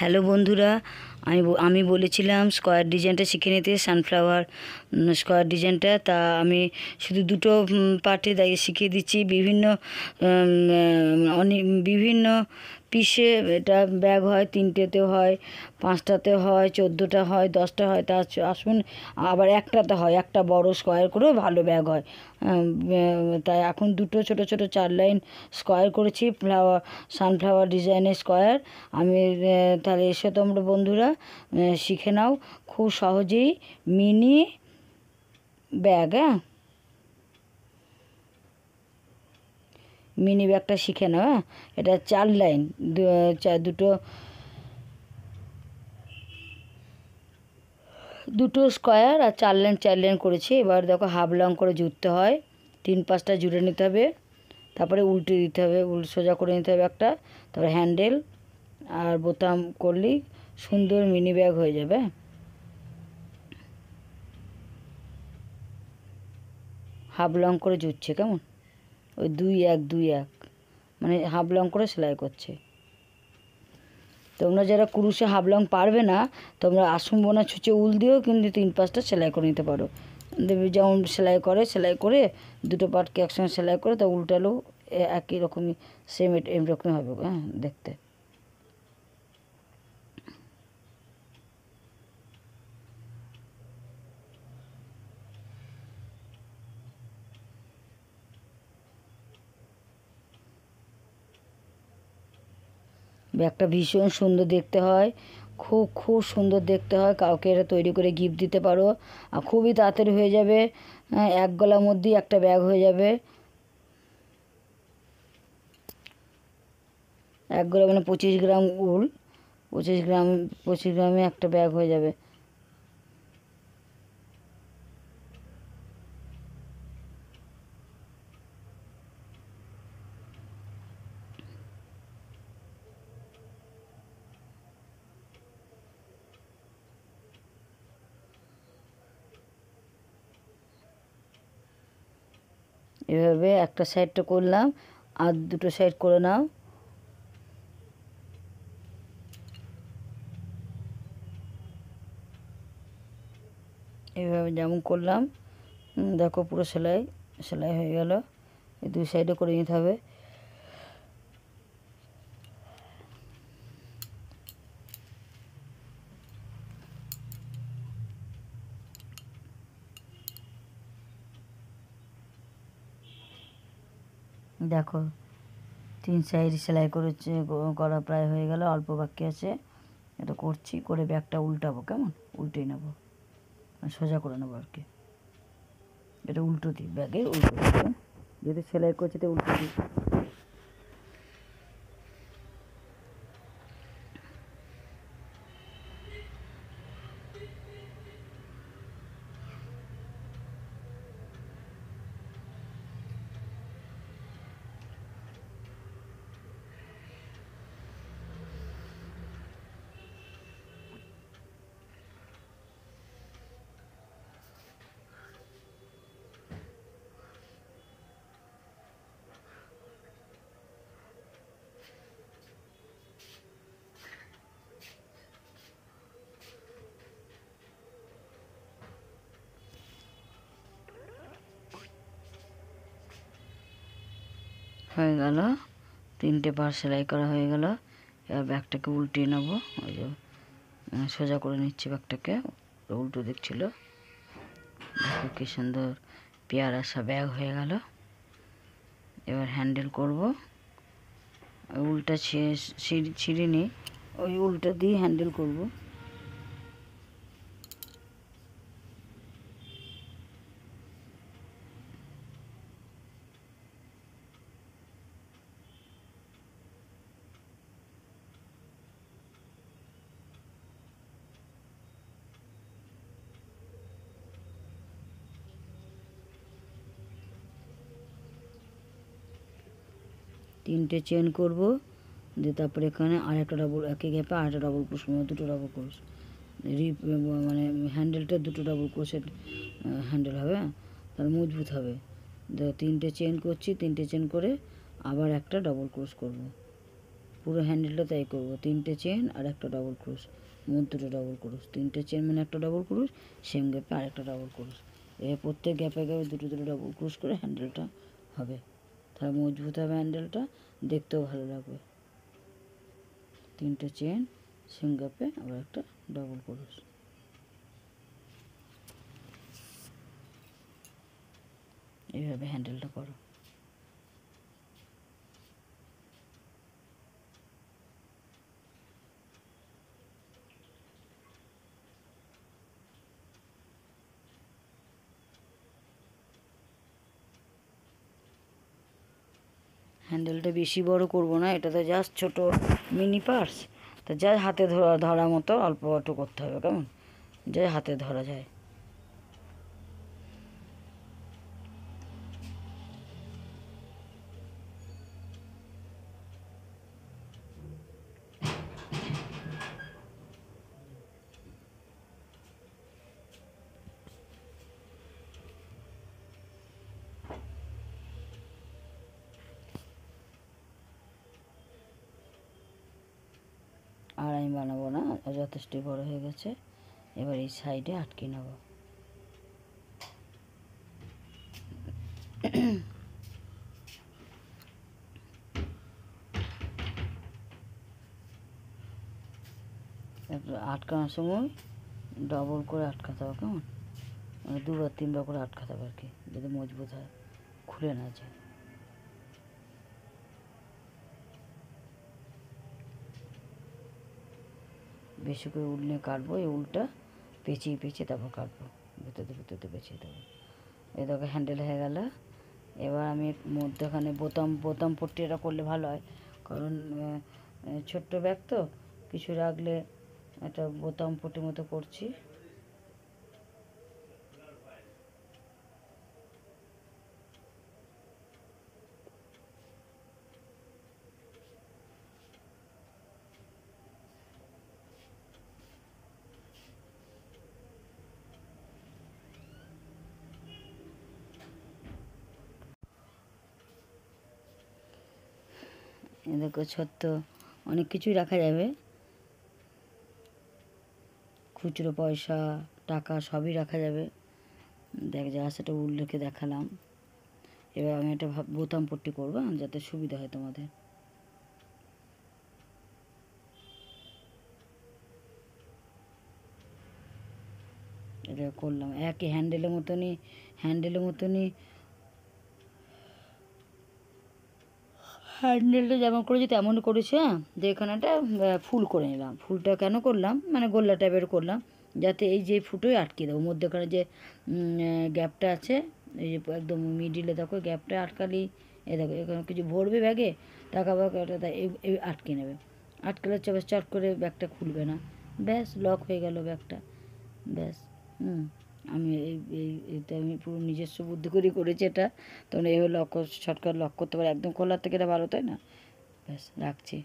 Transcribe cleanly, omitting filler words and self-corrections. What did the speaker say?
Hello বন্ধুরা, আমি বলেছিলাম স্কোয়ার ডিজাইনটা শিখে নিতে, সানফ্লাওয়ার স্কোয়ার ডিজাইনটা। তা আমি শুধু দুটো পার্টে দাঁড়িয়ে শিখিয়ে দিচ্ছি। বিভিন্ন পিসে এটা ব্যাগ হয়, 3টেতেও হয়, 5টাতে হয়, 14টা হয়, 10টা হয়। তা আসুন, আবার একটাতে হয়, একটা বড় স্কোয়ার করেও ভালো ব্যাগ হয়। তাই এখন দুটো ছোট ছোট 4 লাইন স্কোয়ার করেছি, সানফ্লাওয়ার ডিজাইনের স্কোয়ার। আমি তাহলে এসে তোমরা বন্ধুরা শিখে নাও খুব সহজেই মিনি ব্যাগ। মিনি ব্যাগটা শিখে নাও। এটা 4 লাইন, দুটো স্কোয়ার আর 4 লাইন 4 লাইন করেছি। এবার দেখো, হাফ লং করে জুড়তে হয়, 3-5টা জুড়ে নিতে হবে, তারপরে উল্টে দিতে হবে, সোজা করে নিতে হবে একটা, তারপরে হ্যান্ডেল আর বোতাম করলেই সুন্দর মিনি ব্যাগ হয়ে যাবে। হাফ লং করে জুড়ছে, কেমন? ওই 2-1 মানে হাফ লং করে সেলাই করছে। তোমরা যারা কুরুশে হাফ লং পারবে না, তোমরা আসন বোনা ছুঁচে উল দিয়েও কিন্তু 3-5টা সেলাই করে নিতে পারো। যেমন সেলাই করে দুটো পার্টকে একসঙ্গে সেলাই করে তা উল্টালেও একই রকমই, সেম এরকমই হবে দেখতে। ব্যাগটা ভীষণ সুন্দর দেখতে হয়, খুব সুন্দর দেখতে হয়। কাউকে এটা তৈরি করে গিফট দিতে পারো, আর খুবই তাড়াতাড়ি হয়ে যাবে। এক গলার মধ্যেই একটা ব্যাগ হয়ে যাবে। এক গলা মানে 25 গ্রাম উল, 25 গ্রামে একটা ব্যাগ হয়ে যাবে। এভাবে একটা সাইডটা করলাম, আর দুটো সাইড করে নাও। এভাবে যেমন করলাম, দেখো পুরো সেলাই হয়ে গেল। এই 2 সাইডে করে নিতে হবে। দেখো 3 সাইড সেলাই করা প্রায় হয়ে গেল, অল্প বাকি আছে। এটা করছি, করে ব্যাগটা উল্টাবো, কেমন? উল্টে নেবো, সোজা করে নেবো আর কি। এটা উল্টো দিই, ব্যাগের উল্টো দিই, যেহেতু সেলাই করছি তো উল্টো দিই। হয়ে গেল, 3টে পার সেলাই করা হয়ে গেল। এবার ব্যাগটাকে উল্টিয়ে নেবো। ওই যে সোজা করে নিচ্ছি ব্যাগটাকে, উল্টো দেখছিল। দেখো কি সুন্দর পেয়ারা সা ব্যাগ হয়ে গেল। এবার হ্যান্ডেল করব। উল্টা ছিঁড়ে নিই, ওই উল্টা দিয়ে হ্যান্ডেল করব। তিনটে চেন করব, দিয়ে তারপরে এখানে আরেকটা ডাবল, একই গ্যাপে আরেকটা ডাবল ক্রোশ, দুটো ডাবল ক্রোশ, মানে হ্যান্ডেলটা দুটো ডাবল ক্রোশের হ্যান্ডেল হবে, তার মজবুত হবে। 3টে চেন করছি, 3টে চেন করে আবার একটা ডাবল ক্রোশ করব। পুরো হ্যান্ডেলটা তাই করবো, 3টে চেন আর একটা ডবল ক্রোশ, মোট 2টো ডবল ক্রোশ, 3টে চেন মানে একটা ডবল ক্রোশ, সেম গ্যাপে আরেকটা ডবল ক্রোশ। এবার প্রত্যেক গ্যাপে গ্যাপে 2টো ডবল ক্রোশ করে হ্যান্ডেলটা হবে, তাহলে মজবুত হবে হ্যান্ডেলটা, দেখতেও ভালো লাগবে। 3টে চেন, সেম গ্যাপে আবার একটা ডবল ক্রোশ। এইভাবে হ্যান্ডেলটা করো। হ্যান্ডেলটা বেশি বড় করব না, এটা তো জাস্ট ছোট মিনি পার্স, তো যা হাতে ধরা মতো অল্প অল্প করতে হবে, কেমন, যা হাতে ধরা যায়। আর আমি বানাবো না, যথেষ্টই বড় হয়ে গেছে। এবার এই সাইডে আটকে নেব। আটকানোর সময় ডবল করে আটকাতে হবে, কেমন, মানে 2-3বার করে আটকাতে হবে আর কি, যাতে মজবুত হয়, খুলে না যায়। বেশি করে উল নিয়ে কাটবো, এই উলটা পেঁচিয়ে পেঁচিয়ে তারপর কাটবো, ভেতরে ভেতরে পেঁচিয়ে দেবো। এই দেখো হ্যান্ডেল হয়ে গেল। এবার আমি মধ্যখানে বোতাম পট্টি এটা করলে ভালো হয়, কারণ ছোট্ট ব্যাগ তো, কিছু রাখলে একটা বোতাম পট্টির মতো করছি। দেখো ছোট্ট অনেক কিছুই রাখা যাবে, খুচরো পয়সা, টাকা সবই রাখা যাবে। দেখ যা সেটা উল্লেখে দেখালাম। এবার আমি একটা বোতাম পট্টি করবো যাতে সুবিধা হয় তোমাদের। এটা করলাম একই হ্যান্ডেলের মতনই হ্যান্ডেলটা যেমন করেছি তেমনই করেছি। হ্যাঁ, যে এখানেটা ফুল করে নিলাম। ফুলটা কেন করলাম, মানে গোল্লা টাইপের করলাম, যাতে এই যে ফুটোই আটকে দেবো, মধ্যেখানে যে গ্যাপটা আছে, এই যে একদম মিডিলে দেখো গ্যাপটা আটকালি, এ দেখো এখানে কিছু ভরবে ব্যাগে, টাকা বাকাটা এই আটকে নেবে, আটকালে চট করে ব্যাগটা খুলবে না, ব্যাস লক হয়ে গেল ব্যাগটা, ব্যাস। আমি এইটা আমি পুরো নিজস্ব বুদ্ধি করেই করেছি এটা, তখন এইভাবে লক শর্টকাট লক করতে পারে, একদম খোলার থেকে এটা ভালো, তাই না? ব্যাস রাখছি।